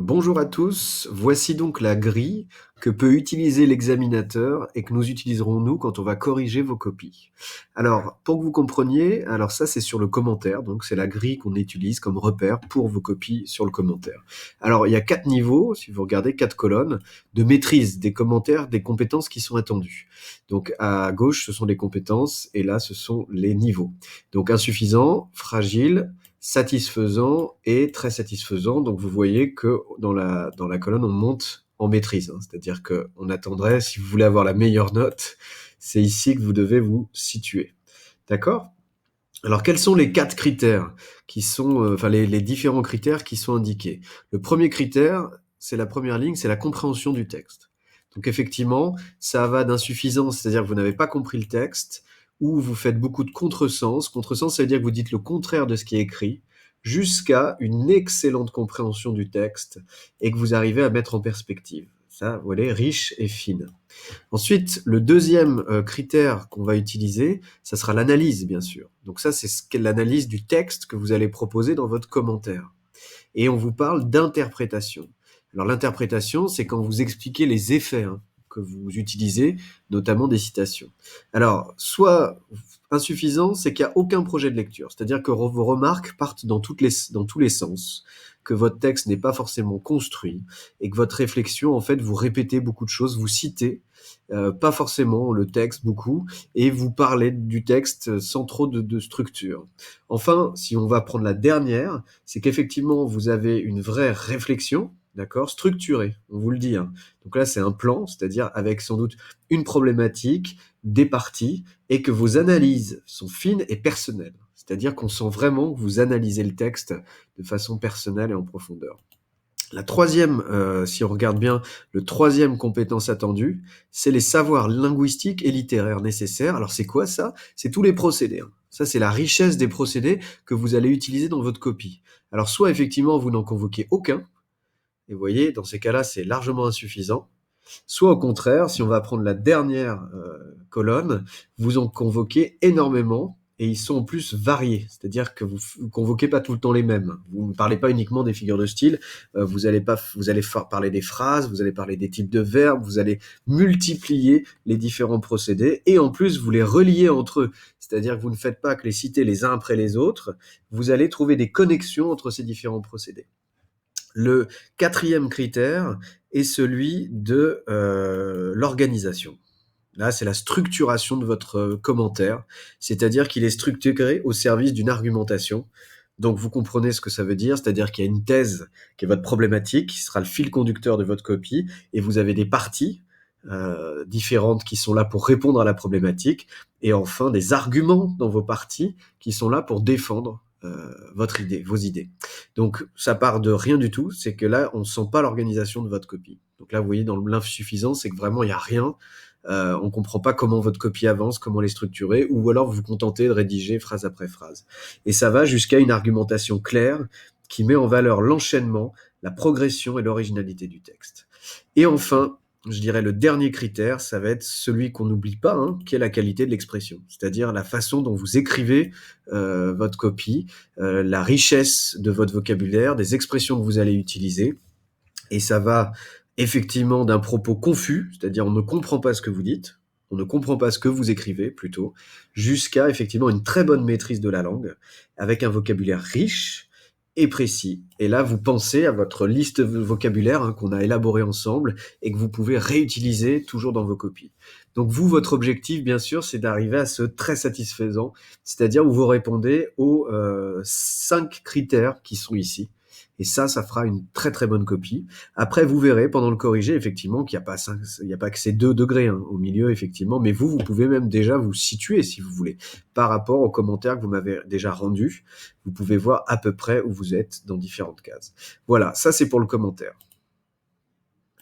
Bonjour à tous, voici donc la grille que peut utiliser l'examinateur et que nous utiliserons nous quand on va corriger vos copies. Alors, pour que vous compreniez, alors ça c'est sur le commentaire, donc c'est la grille qu'on utilise comme repère pour vos copies sur le commentaire. Alors, il y a 4 niveaux, si vous regardez 4 colonnes, de maîtrise des commentaires, des compétences qui sont attendues. Donc à gauche, ce sont les compétences et là, ce sont les niveaux. Donc insuffisant, fragile, satisfaisant et très satisfaisant. Donc vous voyez que dans la colonne, on monte en maîtrise. C'est-à-dire qu'on attendrait, si vous voulez avoir la meilleure note, c'est ici que vous devez vous situer. D'accord? Alors quels sont les 4 critères qui sont, enfin les différents critères qui sont indiqués? Le premier critère, c'est la première ligne, c'est la compréhension du texte. Donc effectivement, ça va d'insuffisance, c'est-à-dire que vous n'avez pas compris le texte, ou vous faites beaucoup de contresens. Contresens, ça veut dire que vous dites le contraire de ce qui est écrit, jusqu'à une excellente compréhension du texte et que vous arrivez à mettre en perspective. Ça, vous voyez, riche et fine. Ensuite, le deuxième critère qu'on va utiliser, ça sera l'analyse, bien sûr. Donc ça, c'est l'analyse du texte que vous allez proposer dans votre commentaire. Et on vous parle d'interprétation. Alors l'interprétation, c'est quand vous expliquez les effets que vous utilisez, notamment des citations. Alors, soit insuffisant, c'est qu'il n'y a aucun projet de lecture, c'est-à-dire que vos remarques partent dans tous les sens, que votre texte n'est pas forcément construit, et que votre réflexion, en fait, vous répétez beaucoup de choses, vous citez, pas forcément le texte beaucoup, et vous parlez du texte sans trop de structure. Enfin, si on va prendre la dernière, c'est qu'effectivement, vous avez une vraie réflexion, d'accord, structurée, on vous le dit. Donc là, c'est un plan, c'est-à-dire avec sans doute une problématique, des parties, et que vos analyses sont fines et personnelles. C'est-à-dire qu'on sent vraiment que vous analysez le texte de façon personnelle et en profondeur. La troisième, si on regarde bien, le troisième compétence attendue, c'est les savoirs linguistiques et littéraires nécessaires. Alors c'est quoi ça? C'est tous les procédés. Ça, c'est la richesse des procédés que vous allez utiliser dans votre copie. Alors soit effectivement, vous n'en convoquez aucun, et vous voyez, dans ces cas-là, c'est largement insuffisant. Soit au contraire, si on va prendre la dernière colonne, vous en convoquez énormément et ils sont en plus variés. C'est-à-dire que vous ne convoquez pas tout le temps les mêmes. Vous ne parlez pas uniquement des figures de style, vous allez parler des phrases, vous allez parler des types de verbes, vous allez multiplier les différents procédés et en plus vous les reliez entre eux. C'est-à-dire que vous ne faites pas que les citer les uns après les autres, vous allez trouver des connexions entre ces différents procédés. Le quatrième critère est celui de l'organisation. Là, c'est la structuration de votre commentaire, c'est-à-dire qu'il est structuré au service d'une argumentation. Donc vous comprenez ce que ça veut dire, c'est-à-dire qu'il y a une thèse qui est votre problématique, qui sera le fil conducteur de votre copie, et vous avez des parties différentes qui sont là pour répondre à la problématique, et enfin des arguments dans vos parties qui sont là pour défendre votre idée, vos idées. Donc ça part de rien du tout, c'est que là on sent pas l'organisation de votre copie. Donc là vous voyez dans l'insuffisance, c'est que vraiment il y a rien, on comprend pas comment votre copie avance, comment elle est structurée, ou alors vous vous contentez de rédiger phrase après phrase. Et ça va jusqu'à une argumentation claire qui met en valeur l'enchaînement, la progression et l'originalité du texte. Et enfin, je dirais le dernier critère, ça va être celui qu'on n'oublie pas, qui est la qualité de l'expression, c'est-à-dire la façon dont vous écrivez votre copie, la richesse de votre vocabulaire, des expressions que vous allez utiliser, et ça va effectivement d'un propos confus, c'est-à-dire on ne comprend pas ce que vous dites, on ne comprend pas ce que vous écrivez plutôt, jusqu'à effectivement une très bonne maîtrise de la langue, avec un vocabulaire riche et précis. Et là, vous pensez à votre liste de vocabulaire qu'on a élaboré ensemble et que vous pouvez réutiliser toujours dans vos copies. Donc vous, votre objectif, bien sûr, c'est d'arriver à ce très satisfaisant, c'est-à-dire où vous répondez aux 5 critères qui sont ici. Et ça fera une très très bonne copie. Après, vous verrez pendant le corrigé, effectivement, qu'il n'y a pas que ces 2 degrés au milieu, effectivement, mais vous pouvez même déjà vous situer, si vous voulez, par rapport aux commentaires que vous m'avez déjà rendus. Vous pouvez voir à peu près où vous êtes dans différentes cases. Voilà, ça c'est pour le commentaire.